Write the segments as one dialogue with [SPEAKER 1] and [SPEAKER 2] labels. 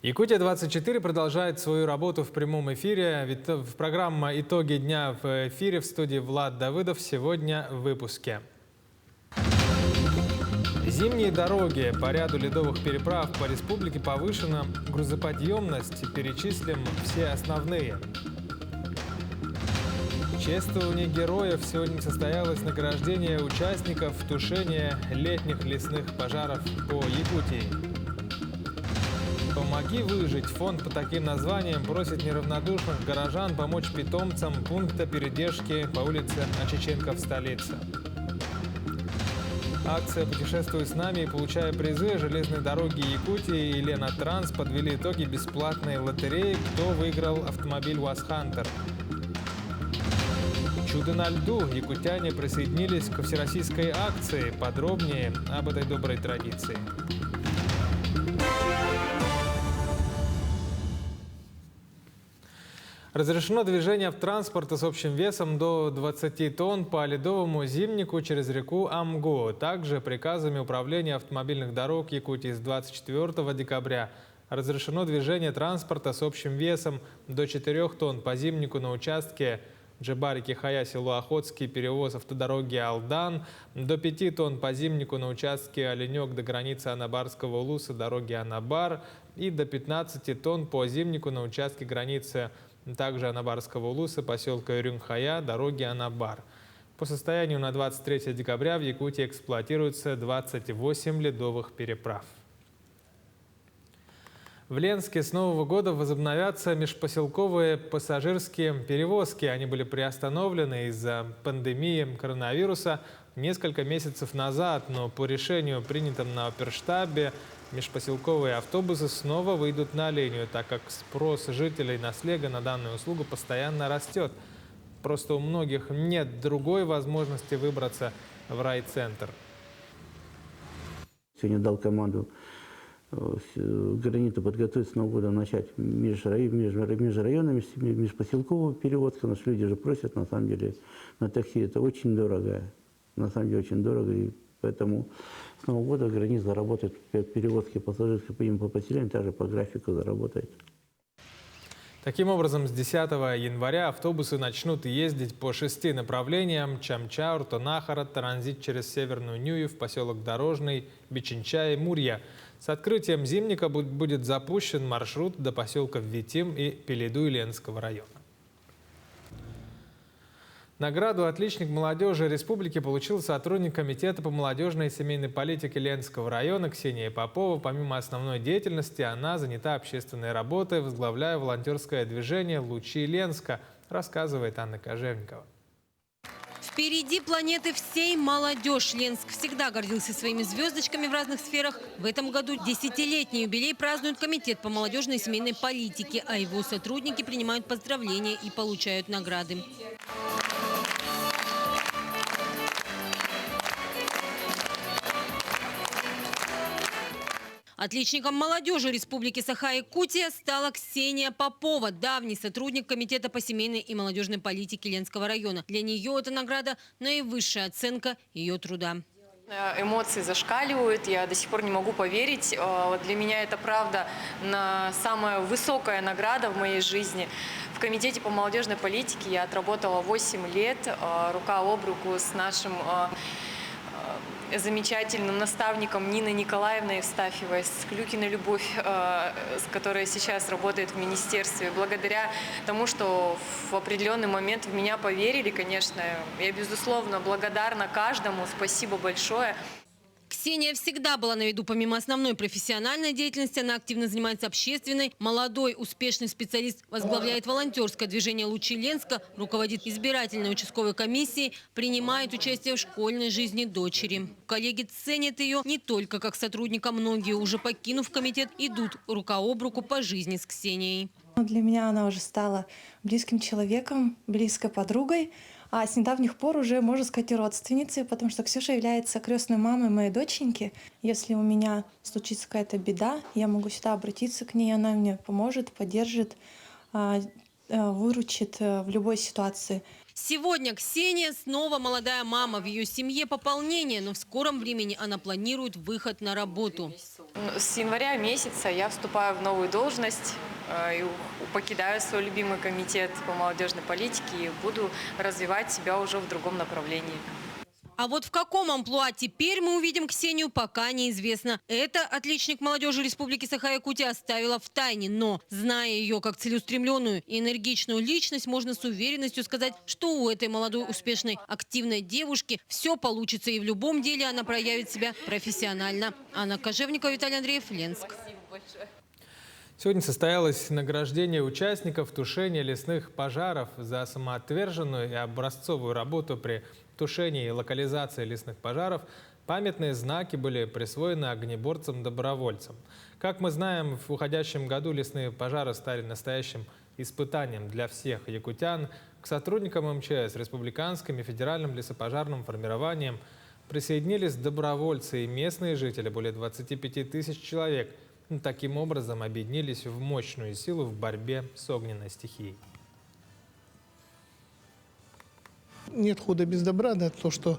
[SPEAKER 1] Якутия-24 продолжает свою работу в прямом эфире. Программа «Итоги дня» в эфире. В студии Влад Давыдов. Сегодня в выпуске. Зимние дороги. По ряду ледовых переправ по республике повышена грузоподъемность. Перечислим все основные. Чествование героев. Сегодня состоялось награждение участников тушения летних лесных пожаров по Якутии. «Помоги выжить». Фонд по таким названиям просит неравнодушных горожан помочь питомцам пункта передержки по улице Очеченко в столице. Акция «Путешествуй с нами» и получая призы. Железные дороги Якутии и Ленатранс подвели итоги бесплатной лотереи. Кто выиграл автомобиль УАЗ-Хантер? Чудо на льду. Якутяне присоединились к всероссийской акции. Подробнее об этой доброй традиции. Разрешено движение в транспорте с общим весом до 20 тонн по ледовому зимнику через реку Амгу. Также приказами Управления автомобильных дорог Якутии с 24 декабря разрешено движение транспорта с общим весом до 4 тонн по зимнику на участке Джебари-Кихая, село Охотский, перевоз автодороги Алдан, до 5 тонн по зимнику на участке Оленек до границы Анабарского улуса, дороги Анабар, и до 15 тонн по зимнику на участке границы также Анабарского улуса, поселка Рюнхая, дороги Анабар. По состоянию на 23 декабря в Якутии эксплуатируется 28 ледовых переправ. В Ленске с Нового года возобновятся межпоселковые пассажирские перевозки. Они были приостановлены из-за пандемии коронавируса несколько месяцев назад, но по решению, принятому на оперштабе, межпоселковые автобусы снова выйдут на линию, так как спрос жителей Наслега на данную услугу постоянно растет. Просто у многих нет другой возможности выбраться в райцентр.
[SPEAKER 2] Сегодня дал команду границу подготовить с Нового года, начать межрайонными, межпоселковую перевозку. Потому что люди же просят, на самом деле, на такси. Это очень дорого. На самом деле очень дорого. И поэтому с Нового года граница заработает перевозки пассажирских по поселению, также по графику заработает.
[SPEAKER 1] Таким образом, с 10 января автобусы начнут ездить по 6 направлениям: Чамчаур, Тонахара, транзит через Северную Нюев, поселок Дорожный, Бичинча и Мурья. С открытием зимника будет запущен маршрут до поселков Витим и Пеледу-Ленского района. Награду «Отличник молодежи республики» получил сотрудник Комитета по молодежной и семейной политике Ленского района Ксения Попова. Помимо основной деятельности, она занята общественной работой, возглавляя волонтерское движение «Лучи Ленска», рассказывает Анна Кожевникова.
[SPEAKER 3] Впереди планеты всей молодежь. Ленск всегда гордился своими звездочками в разных сферах. В этом году 10-летний юбилей празднует Комитет по молодежной и семейной политике, а его сотрудники принимают поздравления и получают награды. Отличником молодежи Республики Саха-Якутия стала Ксения Попова, давний сотрудник Комитета по семейной и молодежной политике Ленского района. Для нее эта награда – наивысшая оценка ее труда.
[SPEAKER 4] Эмоции зашкаливают, я до сих пор не могу поверить. Для меня это правда самая высокая награда в моей жизни. В Комитете по молодежной политике я отработала 8 лет, рука об руку с нашим замечательным наставником Ниной Николаевной Евстафьевой, с Клюкиной Любовь, которая сейчас работает в министерстве. Благодаря тому, что в определенный момент в меня поверили, конечно, я безусловно благодарна каждому. Спасибо большое.
[SPEAKER 3] Ксения всегда была на виду. Помимо основной профессиональной деятельности, она активно занимается общественной. Молодой, успешный специалист возглавляет волонтерское движение «Лучи Ленска», руководит избирательной участковой комиссией, принимает участие в школьной жизни дочери. Коллеги ценят ее не только как сотрудника. Многие, уже покинув комитет, идут рука об руку по жизни с Ксенией.
[SPEAKER 5] Для меня она уже стала близким человеком, близкой подругой. А с недавних пор уже, можно сказать, и родственницей, потому что Ксюша является крестной мамой моей доченьки. Если у меня случится какая-то беда, я могу сюда обратиться к ней, она мне поможет, поддержит, выручит в любой ситуации.
[SPEAKER 3] Сегодня Ксения снова молодая мама. В ее семье пополнение, но в скором времени она планирует выход на работу.
[SPEAKER 4] С января месяца я вступаю в новую должность и покидаю свой любимый комитет по молодежной политике и буду развивать себя уже в другом направлении.
[SPEAKER 3] А вот в каком амплуа теперь мы увидим Ксению, пока неизвестно. Это отличник молодежи Республики Саха-Якутия оставила в тайне. Но, зная ее как целеустремленную и энергичную личность, можно с уверенностью сказать, что у этой молодой, успешной, активной девушки все получится. И в любом деле она проявит себя профессионально. Анна Кожевникова, Виталий Андреев, Ленск.
[SPEAKER 1] Сегодня состоялось награждение участников тушения лесных пожаров за самоотверженную и образцовую работу при тушении и локализации лесных пожаров. Памятные знаки были присвоены огнеборцам-добровольцам. Как мы знаем, в уходящем году лесные пожары стали настоящим испытанием для всех якутян. К сотрудникам МЧС, республиканским и федеральным лесопожарным формированиям присоединились добровольцы и местные жители, более 25 тысяч человек. Таким образом объединились в мощную силу в борьбе с огненной стихией.
[SPEAKER 6] Нет худа без добра, да, то, что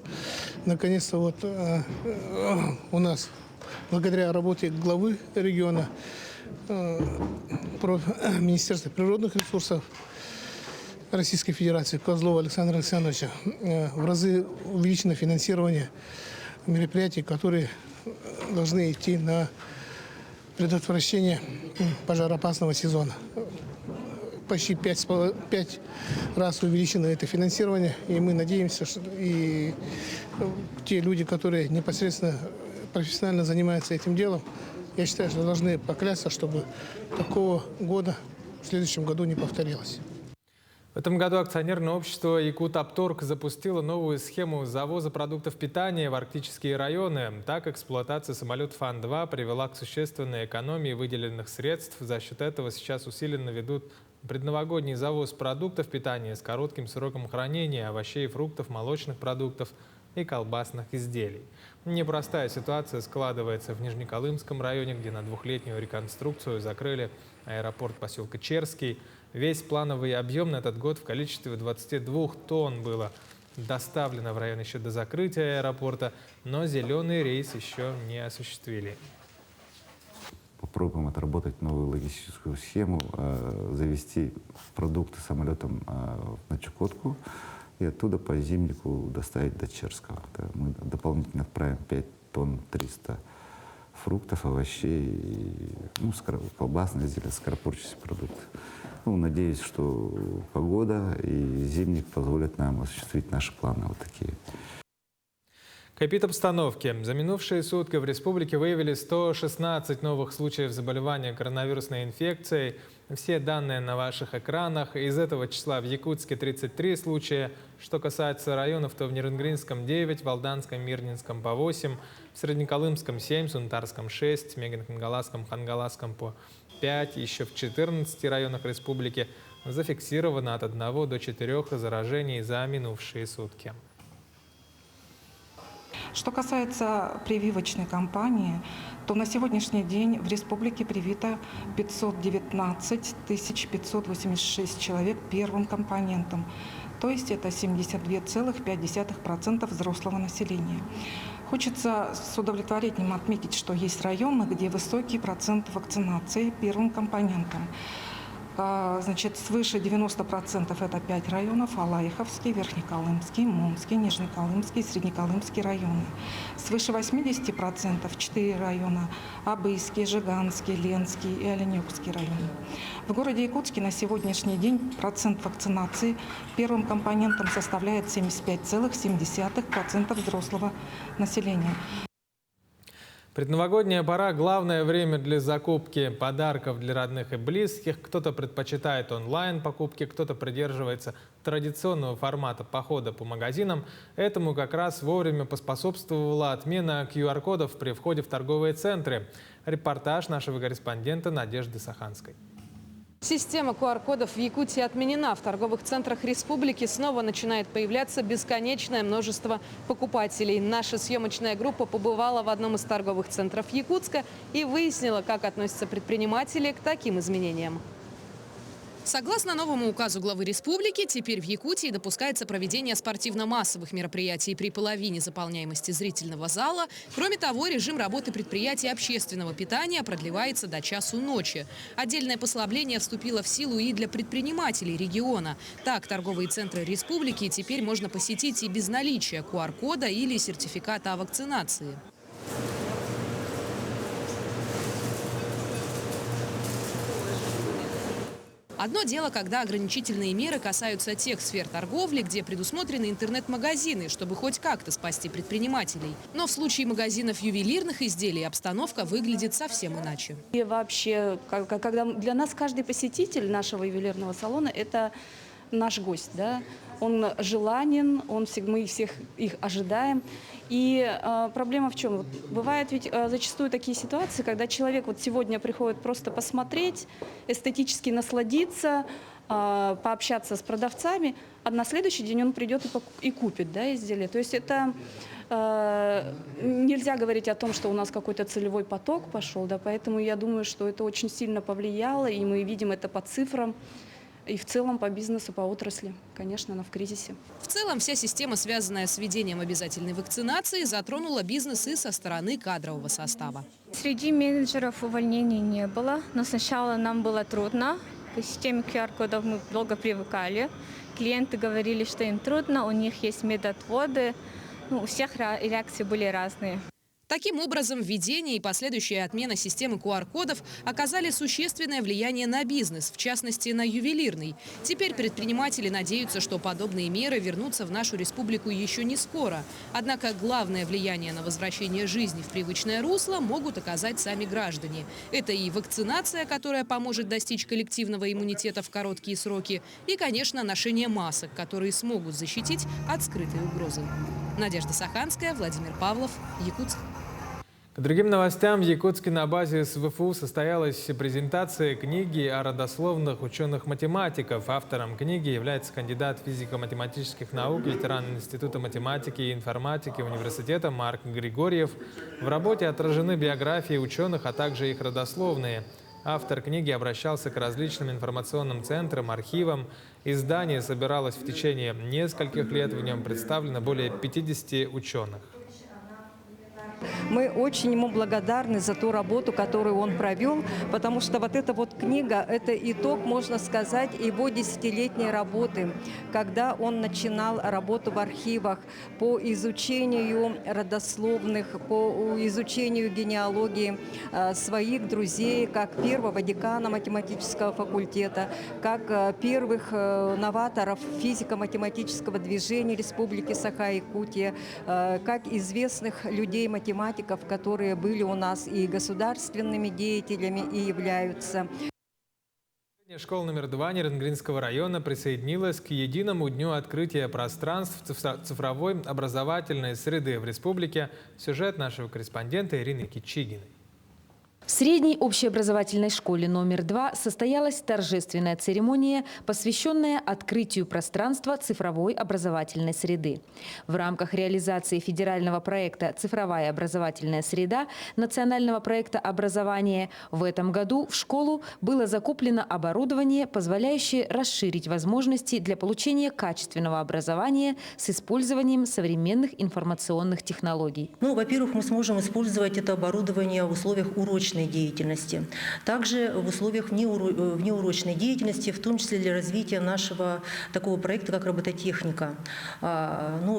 [SPEAKER 6] наконец-то вот у нас, благодаря работе главы региона, Министерства природных ресурсов Российской Федерации Козлова Александра Александровича, в разы увеличено финансирование мероприятий, которые должны идти на предотвращение пожароопасного сезона. Почти 5 раз увеличено это финансирование, и мы надеемся, что и те люди, которые непосредственно профессионально занимаются этим делом, я считаю, что должны поклясться, чтобы такого года в следующем году не повторилось.
[SPEAKER 1] В этом году акционерное общество «Якутапторг» запустило новую схему завоза продуктов питания в арктические районы. Так, эксплуатация самолетов Ан-2 привела к существенной экономии выделенных средств. За счет этого сейчас усиленно ведут предновогодний завоз продуктов питания с коротким сроком хранения, овощей, фруктов, молочных продуктов и колбасных изделий. Непростая ситуация складывается в Нижнеколымском районе, где на двухлетнюю реконструкцию закрыли аэропорт поселка Черский. Весь плановый объем на этот год в количестве 22 тонн было доставлено в район еще до закрытия аэропорта, но зеленый рейс еще не осуществили.
[SPEAKER 7] Попробуем отработать новую логистическую схему, завести продукты самолетом на Чукотку и оттуда по Зимнику доставить до Черского. Мы дополнительно отправим 5 тонн 300 фруктов, овощей, колбасные изделия, скоропортящиеся продукты. Надеюсь, что погода и Зимник позволят нам осуществить наши планы вот такие.
[SPEAKER 1] Кипит обстановки. За минувшие сутки в республике выявили 116 новых случаев заболевания коронавирусной инфекцией. Все данные на ваших экранах. Из этого числа в Якутске 33 случая. Что касается районов, то в Нерюнгринском 9, в Алданском, Мирнинском по 8, в Среднеколымском 7, в Сунтарском 6, в Мегенхангаласском, Хангаласском по 5. Еще в 14 районах республики зафиксировано от 1 до 4 заражений за минувшие сутки.
[SPEAKER 8] Что касается прививочной кампании, то на сегодняшний день в республике привито 519 586 человек первым компонентом. То есть это 72,5% взрослого населения. Хочется с удовлетворением отметить, что есть районы, где высокий процент вакцинации первым компонентом. Значит, свыше 90% это 5 районов: Алаиховский, Верхнеколымский, Мунский, Нижнеколымский, Среднеколымский районы. Свыше 80% 4 района: Абыйский, Жиганский, Ленский и Оленегский районы. В городе Якутске на сегодняшний день процент вакцинации первым компонентом составляет 75,7% взрослого населения.
[SPEAKER 1] Предновогодняя пора – главное время для закупки подарков для родных и близких. Кто-то предпочитает онлайн-покупки, кто-то придерживается традиционного формата похода по магазинам. Этому как раз вовремя поспособствовала отмена QR-кодов при входе в торговые центры. Репортаж нашего корреспондента Надежды Саханской.
[SPEAKER 9] Система QR-кодов в Якутии отменена. В торговых центрах республики снова начинает появляться бесконечное множество покупателей. Наша съемочная группа побывала в одном из торговых центров Якутска и выяснила, как относятся предприниматели к таким изменениям. Согласно новому указу главы республики, теперь в Якутии допускается проведение спортивно-массовых мероприятий при половине заполняемости зрительного зала. Кроме того, режим работы предприятий общественного питания продлевается до часу ночи. Отдельное послабление вступило в силу и для предпринимателей региона. Так, торговые центры республики теперь можно посетить и без наличия QR-кода или сертификата о вакцинации. Одно дело, когда ограничительные меры касаются тех сфер торговли, где предусмотрены интернет-магазины, чтобы хоть как-то спасти предпринимателей. Но в случае магазинов ювелирных изделий обстановка выглядит совсем иначе.
[SPEAKER 10] И вообще, когда для нас каждый посетитель нашего ювелирного салона – это наш гость, да? Он желанен, мы всех их ожидаем. И проблема в чем? Вот бывают ведь зачастую такие ситуации, когда человек вот сегодня приходит просто посмотреть, эстетически насладиться, пообщаться с продавцами, а на следующий день он придет и купит, да, изделие. То есть это нельзя говорить о том, что у нас какой-то целевой поток пошел, да, поэтому я думаю, что это очень сильно повлияло, и мы видим это по цифрам. И в целом по бизнесу, по отрасли, конечно, она в кризисе.
[SPEAKER 9] В целом вся система, связанная с введением обязательной вакцинации, затронула бизнес и со стороны кадрового состава.
[SPEAKER 11] Среди менеджеров увольнений не было, но сначала нам было трудно. К системе QR-кодов мы долго привыкали. Клиенты говорили, что им трудно, у них есть медотводы. У всех реакции были разные.
[SPEAKER 9] Таким образом, введение и последующая отмена системы QR-кодов оказали существенное влияние на бизнес, в частности, на ювелирный. Теперь предприниматели надеются, что подобные меры вернутся в нашу республику еще не скоро. Однако главное влияние на возвращение жизни в привычное русло могут оказать сами граждане. Это и вакцинация, которая поможет достичь коллективного иммунитета в короткие сроки, и, конечно, ношение масок, которые смогут защитить от скрытой угрозы. Надежда Саханская, Владимир Павлов, Якутск.
[SPEAKER 1] К другим новостям, в Якутске на базе СВФУ состоялась презентация книги о родословных ученых-математиков. Автором книги является кандидат физико-математических наук, ветеран Института математики и информатики университета Марк Григорьев. В работе отражены биографии ученых, а также их родословные. Автор книги обращался к различным информационным центрам, архивам. Издание собиралось в течение нескольких лет. В нем представлено более 50 ученых.
[SPEAKER 12] Мы очень ему благодарны за ту работу, которую он провел, потому что вот эта вот книга – это итог, можно сказать, его десятилетней работы, когда он начинал работу в архивах по изучению родословных, по изучению генеалогии своих друзей, как первого декана математического факультета, как первых новаторов физико-математического движения Республики Саха-Якутия, как известных людей-математиков, которые были у нас и государственными деятелями, и являются.
[SPEAKER 1] Школа номер 2 Нерюнгринского района присоединилась к единому дню открытия пространств цифровой образовательной среды в республике. Сюжет нашего корреспондента Ирины Кичигиной.
[SPEAKER 13] В средней общеобразовательной школе номер 2 состоялась торжественная церемония, посвященная открытию пространства цифровой образовательной среды. В рамках реализации федерального проекта «Цифровая образовательная среда» национального проекта образования в этом году в школу было закуплено оборудование, позволяющее расширить возможности для получения качественного образования с использованием современных информационных технологий.
[SPEAKER 14] Во-первых, мы сможем использовать это оборудование в условиях урочной деятельности. Также в условиях внеурочной деятельности, в том числе для развития нашего такого проекта, как робототехника.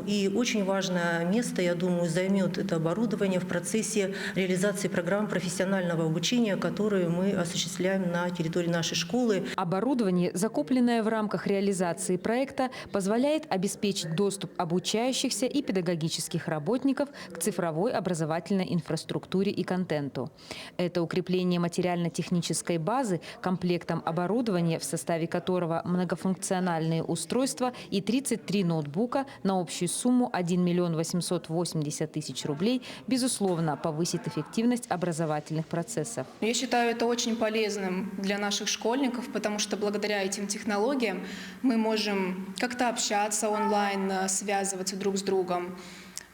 [SPEAKER 14] И очень важное место, я думаю, займет это оборудование в процессе реализации программ профессионального обучения, которые мы осуществляем на территории нашей школы.
[SPEAKER 13] Оборудование, закупленное в рамках реализации проекта, позволяет обеспечить доступ обучающихся и педагогических работников к цифровой образовательной инфраструктуре и контенту. Это укрепление материально-технической базы комплектом оборудования, в составе которого многофункциональные устройства и 33 ноутбука на общую сумму 1 880 000 рублей, безусловно, повысит эффективность образовательных процессов.
[SPEAKER 15] Я считаю это очень полезным для наших школьников, потому что благодаря этим технологиям мы можем как-то общаться онлайн, связываться друг с другом,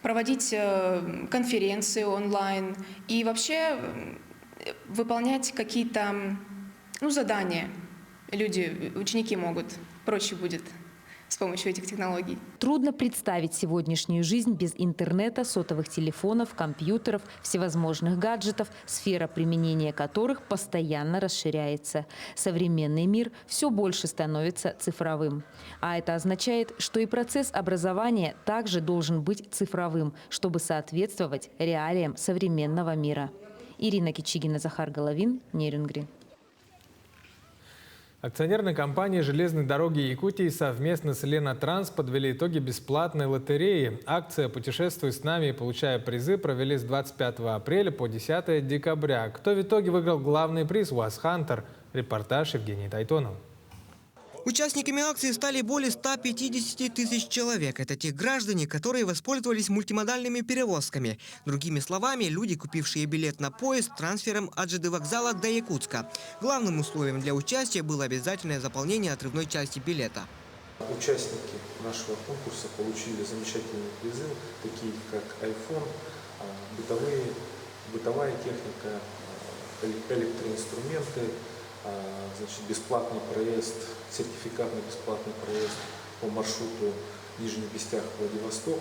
[SPEAKER 15] проводить конференции онлайн и вообще выполнять какие-то задания. ученики могут, проще будет с помощью этих технологий.
[SPEAKER 13] Трудно представить сегодняшнюю жизнь без интернета, сотовых телефонов, компьютеров, всевозможных гаджетов, сфера применения которых постоянно расширяется. Современный мир все больше становится цифровым. А это означает, что и процесс образования также должен быть цифровым, чтобы соответствовать реалиям современного мира. Ирина Кичигина, Захар Головин, Нерюнгри.
[SPEAKER 1] Акционерные компании «Железные дороги Якутии» совместно с «Ленотранс» подвели итоги бесплатной лотереи. Акция «Путешествуй с нами и получая призы» провели с 25 апреля по 10 декабря. Кто в итоге выиграл главный приз «УАЗ Хантер»? Репортаж Евгения Тайтонова.
[SPEAKER 16] Участниками акции стали более 150 тысяч человек. Это те граждане, которые воспользовались мультимодальными перевозками. Другими словами, люди, купившие билет на поезд трансфером от ЖД вокзала до Якутска. Главным условием для участия было обязательное заполнение отрывной части билета.
[SPEAKER 17] Участники нашего конкурса получили замечательные призы, такие как iPhone, бытовая техника, электроинструменты, значит, бесплатный проезд, сертификат на бесплатный проезд по маршруту Нижний Бестях-Владивосток,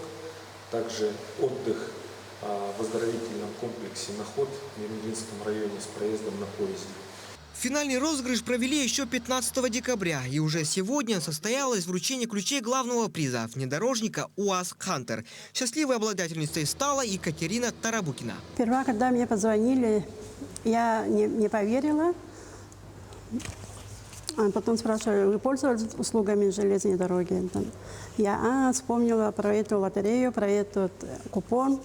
[SPEAKER 17] также отдых в оздоровительном комплексе «Наход» в Мерендинском районе с проездом на поезде.
[SPEAKER 16] Финальный розыгрыш провели еще 15 декабря, и уже сегодня состоялось вручение ключей главного приза – внедорожника УАЗ «Хантер». Счастливой обладательницей стала Екатерина Тарабукина.
[SPEAKER 18] Сперва, когда мне позвонили, я не поверила. А потом спрашивали, вы пользовались услугами железной дороги? Я вспомнила про эту лотерею, про этот купон.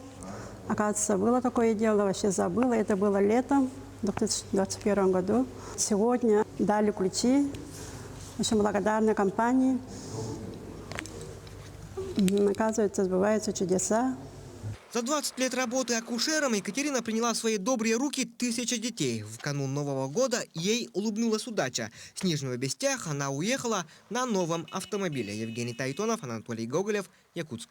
[SPEAKER 18] Оказывается, было такое дело, вообще забыла. Это было летом, в 2021 году. Сегодня дали ключи. Очень благодарна компании. Оказывается, сбываются чудеса.
[SPEAKER 16] За 20 лет работы акушером Екатерина приняла в свои добрые руки 1000 детей. В канун Нового года ей улыбнулась удача. С Нижнего Бестяха она уехала на новом автомобиле. Евгений Тайтонов, Анатолий Гоголев, Якутск.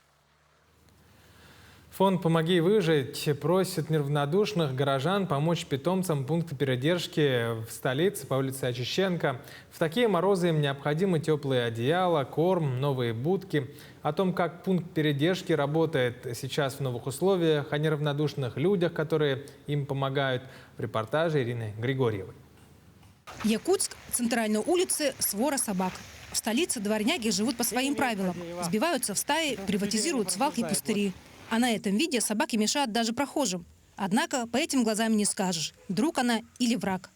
[SPEAKER 1] Фонд «Помоги выжить» просит неравнодушных горожан помочь питомцам пункта передержки в столице по улице Очищенко. В такие морозы им необходимы теплые одеяла, корм, новые будки. О том, как пункт передержки работает сейчас в новых условиях, о неравнодушных людях, которые им помогают, в репортаже Ирины Григорьевой.
[SPEAKER 19] Якутск, центральной улицы, свора собак. В столице дворняги живут по своим правилам. Сбиваются в стаи, приватизируют свалки и пустыри. А на этом виде собаки мешают даже прохожим. Однако по этим глазам не скажешь, друг она или враг.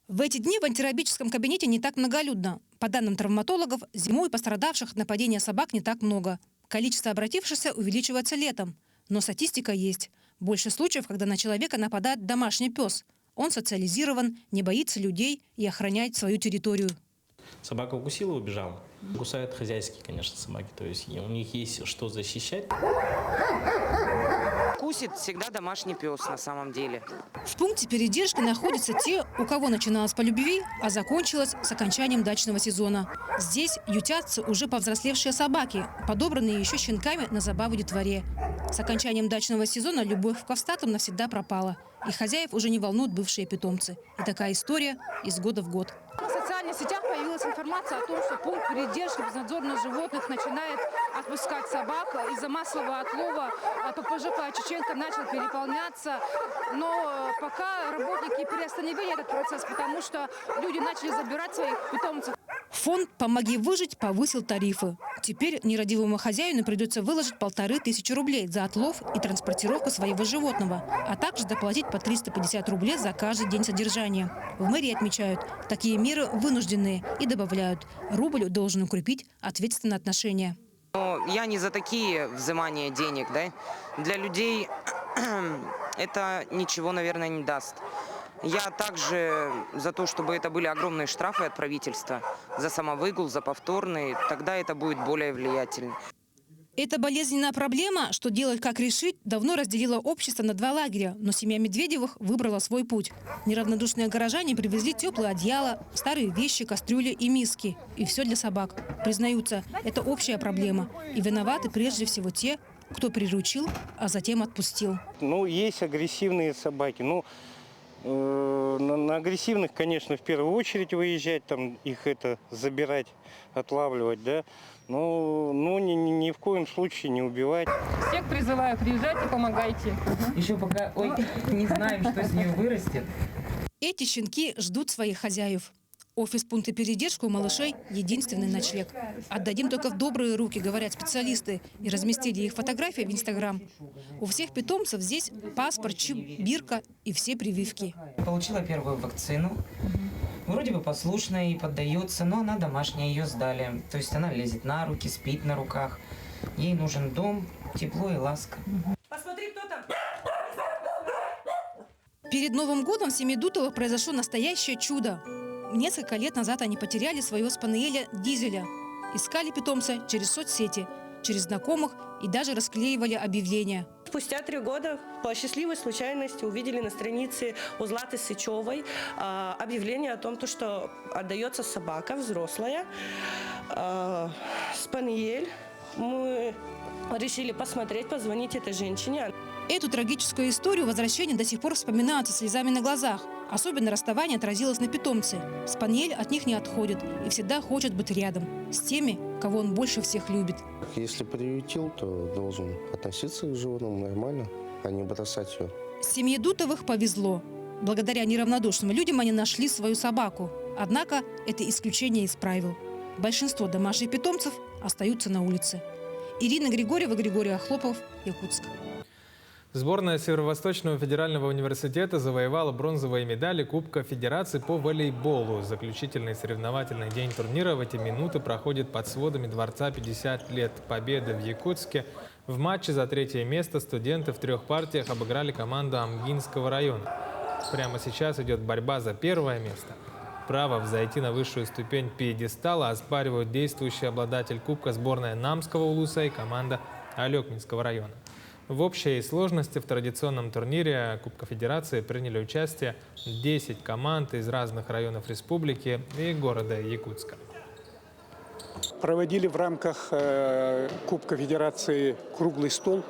[SPEAKER 19] В эти дни в антирабическом кабинете не так многолюдно. По данным травматологов, зимой пострадавших от нападения собак не так много. Количество обратившихся увеличивается летом. Но статистика есть. Больше случаев, когда на человека нападает домашний пес. Он социализирован, не боится людей и охраняет свою территорию.
[SPEAKER 20] Собака укусила и убежала. Кусают хозяйские, конечно, собаки. То есть у них есть что защищать.
[SPEAKER 21] Кусит всегда домашний пес на самом деле.
[SPEAKER 19] В пункте передержки находятся те, у кого начиналось по любви, а закончилось с окончанием дачного сезона. Здесь ютятся уже повзрослевшие собаки, подобранные еще щенками на забаву детворе. С окончанием дачного сезона любовь к хвостатым навсегда пропала. И хозяев уже не волнуют бывшие питомцы. И такая история из года в год.
[SPEAKER 22] В социальных сетях появилась информация о том, что пункт передержки безнадзорных животных начинает отпускать собак. Из-за массового отлова ППЖ по Очищенко начал переполняться. Но пока работники приостановили этот процесс, потому что люди начали забирать своих питомцев.
[SPEAKER 19] Фонд «Помоги выжить» повысил тарифы. Теперь нерадивому хозяину придется выложить 1500 рублей за отлов и транспортировку своего животного, а также доплатить по 350 рублей за каждый день содержания. В мэрии отмечают, такие меры вынужденные и добавляют, рубль должен укрепить ответственное отношение.
[SPEAKER 21] Но я не за такие взимания денег, да? Для людей это ничего, наверное, не даст. Я также за то, чтобы это были огромные штрафы от правительства за самовыгул, за повторный. Тогда это будет более влиятельно.
[SPEAKER 19] Эта болезненная проблема, что делать, как решить, давно разделила общество на два лагеря, но семья Медведевых выбрала свой путь. Неравнодушные горожане привезли теплые одеяла, старые вещи, кастрюли и миски. И все для собак. Признаются, это общая проблема. И виноваты прежде всего те, кто приручил, а затем отпустил.
[SPEAKER 23] Есть агрессивные собаки.
[SPEAKER 2] На агрессивных, конечно, в первую очередь выезжать, там их это забирать, отлавливать, да. Но ни в коем случае не убивать.
[SPEAKER 5] Всех призываю, приезжайте, помогайте.
[SPEAKER 23] Еще пока, не знаем, что с нее вырастет.
[SPEAKER 19] Эти щенки ждут своих хозяев. Офис пункта передержки у малышей – единственный ночлег. Отдадим только в добрые руки, говорят специалисты, и разместили их фотографии в Инстаграм. У всех питомцев здесь паспорт, чип, бирка и все прививки.
[SPEAKER 23] Получила первую вакцину. Вроде бы послушная и поддается, но она домашняя, ее сдали. То есть она лезет на руки, спит на руках. Ей нужен дом, тепло и ласка.
[SPEAKER 5] Посмотри, кто там.
[SPEAKER 19] Перед Новым годом в семье Дутовых произошло настоящее чудо. Несколько лет назад они потеряли своего спаниеля Дизеля. Искали питомца через соцсети, через знакомых и даже расклеивали объявления.
[SPEAKER 5] Спустя 3 года по счастливой случайности увидели на странице у Златы Сычевой объявление о том, что отдается собака взрослая, спаниель. Мы решили посмотреть, позвонить этой женщине.
[SPEAKER 19] Эту трагическую историю возвращения до сих пор вспоминают со слезами на глазах. Особенно расставание отразилось на питомце. Спаниель от них не отходит и всегда хочет быть рядом с теми, кого он больше всех любит.
[SPEAKER 24] Если приютил, то должен относиться к животному нормально, а не бросать ее.
[SPEAKER 19] Семье Дутовых повезло. Благодаря неравнодушным людям они нашли свою собаку. Однако это исключение из правил. Большинство домашних питомцев остаются на улице. Ирина Григорьева, Григорий Охлопов, Якутск.
[SPEAKER 1] Сборная Северо-Восточного федерального университета завоевала бронзовые медали Кубка Федерации по волейболу. Заключительный соревновательный день турнира в эти минуты проходит под сводами Дворца 50 лет Победы в Якутске. В матче за 3-е место студенты в 3 партиях обыграли команду Амгинского района. Прямо сейчас идет борьба за 1-е место. Право взойти на высшую ступень пьедестала оспаривают действующий обладатель Кубка сборная Намского улуса и команда Алекминского района. В общей сложности в традиционном турнире Кубка Федерации приняли участие 10 команд из разных районов республики и города Якутска.
[SPEAKER 25] Проводили в рамках Кубка Федерации круглый стол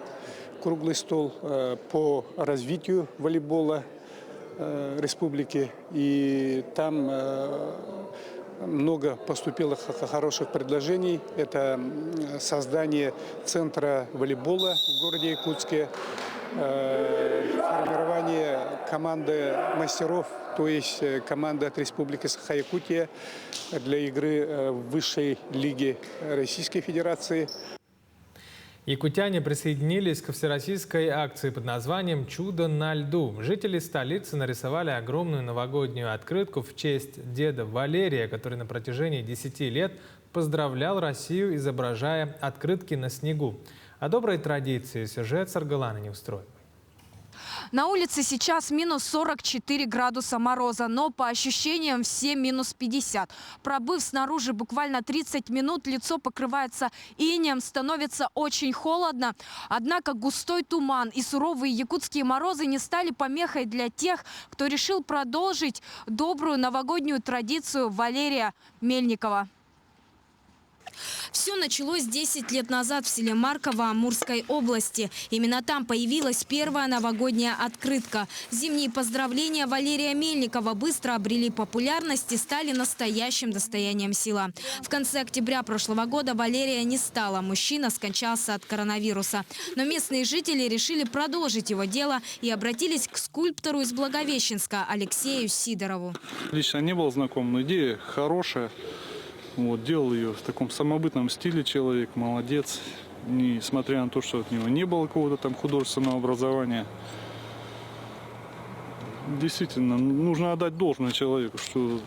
[SPEAKER 25] по развитию волейбола республики. И там много поступило хороших предложений. Это создание центра волейбола в городе Якутске, формирование команды мастеров, то есть команды от Республики Саха-Якутия для игры в высшей лиге Российской Федерации.
[SPEAKER 1] Якутяне присоединились к всероссийской акции под названием «Чудо на льду». Жители столицы нарисовали огромную новогоднюю открытку в честь деда Валерия, который на протяжении 10 лет поздравлял Россию, изображая открытки на снегу. О доброй традиции сюжет Саргалана Неустроев.
[SPEAKER 26] На улице сейчас минус 44 градуса мороза, но по ощущениям все минус 50. Пробыв снаружи буквально 30 минут, лицо покрывается инеем, становится очень холодно. Однако густой туман и суровые якутские морозы не стали помехой для тех, кто решил продолжить добрую новогоднюю традицию Валерия Мельникова. Все началось 10 лет назад в селе Марково Амурской области. Именно там появилась первая новогодняя открытка. Зимние поздравления Валерия Мельникова быстро обрели популярность и стали настоящим достоянием села. В конце октября прошлого года Валерия не стало. Мужчина скончался от коронавируса. Но местные жители решили продолжить его дело и обратились к скульптору из Благовещенска Алексею Сидорову.
[SPEAKER 27] Лично не был знаком, но идея хорошая. Вот, делал ее в таком самобытном стиле человек, молодец. Несмотря на то, что от него не было какого-то там художественного образования. Действительно, нужно отдать должное человеку, что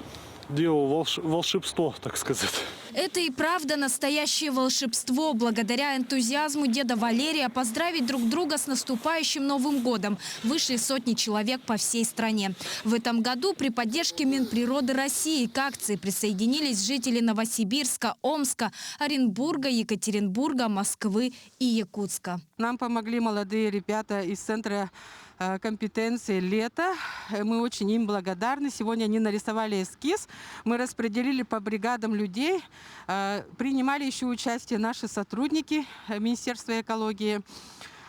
[SPEAKER 27] делал волшебство, так сказать.
[SPEAKER 26] Это и правда настоящее волшебство. Благодаря энтузиазму деда Валерия поздравить друг друга с наступающим Новым годом вышли сотни человек по всей стране. В этом году при поддержке Минприроды России к акции присоединились жители Новосибирска, Омска, Оренбурга, Екатеринбурга, Москвы и Якутска.
[SPEAKER 28] Нам помогли молодые ребята из Центра компетенции «Лето». Мы очень им благодарны. Сегодня они нарисовали эскиз. Мы распределили по бригадам людей. Принимали еще участие наши сотрудники Министерства экологии.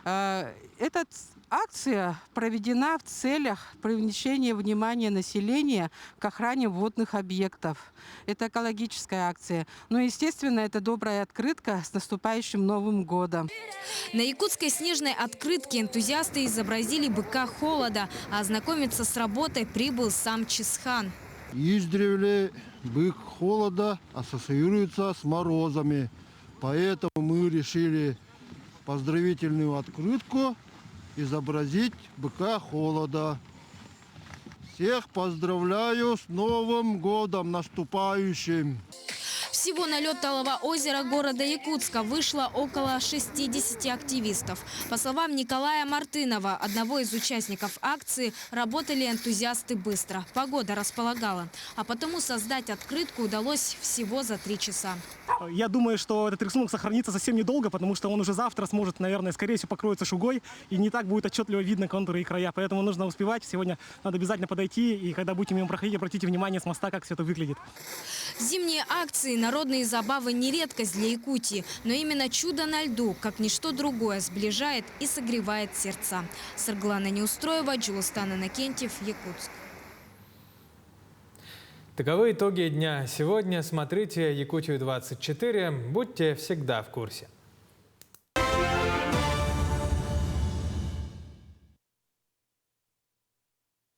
[SPEAKER 28] Эта акция проведена в целях привлечения внимания населения к охране водных объектов. Это экологическая акция. Но, естественно, это добрая открытка с наступающим Новым годом.
[SPEAKER 26] На якутской снежной открытке энтузиасты изобразили быка холода, а ознакомиться с работой прибыл сам Чисхан.
[SPEAKER 3] Издревле бык холода ассоциируется с морозами, поэтому мы решили поздравительную открытку изобразить быка холода. Всех поздравляю с Новым годом наступающим!
[SPEAKER 26] Всего на лед Талого озера города Якутска вышло около 60 активистов. По словам Николая Мартынова, одного из участников акции, работали энтузиасты быстро. Погода располагала. А потому создать открытку удалось всего за 3 часа.
[SPEAKER 4] Я думаю, что этот рисунок сохранится совсем недолго, потому что он уже завтра сможет, наверное, скорее всего, покроется шугой, и не так будет отчетливо видно контуры и края. Поэтому нужно успевать. Сегодня надо обязательно подойти, и когда будете мимо проходить, обратите внимание с моста, как все это выглядит.
[SPEAKER 26] Зимние акции, народные забавы не редкость для Якутии, но именно чудо на льду, как ничто другое, сближает и согревает сердца. Сарглана Неустроева, Джулустан Иннокентьев, Якутск.
[SPEAKER 1] Таковы итоги дня. Сегодня смотрите Якутию 24. Будьте всегда в курсе.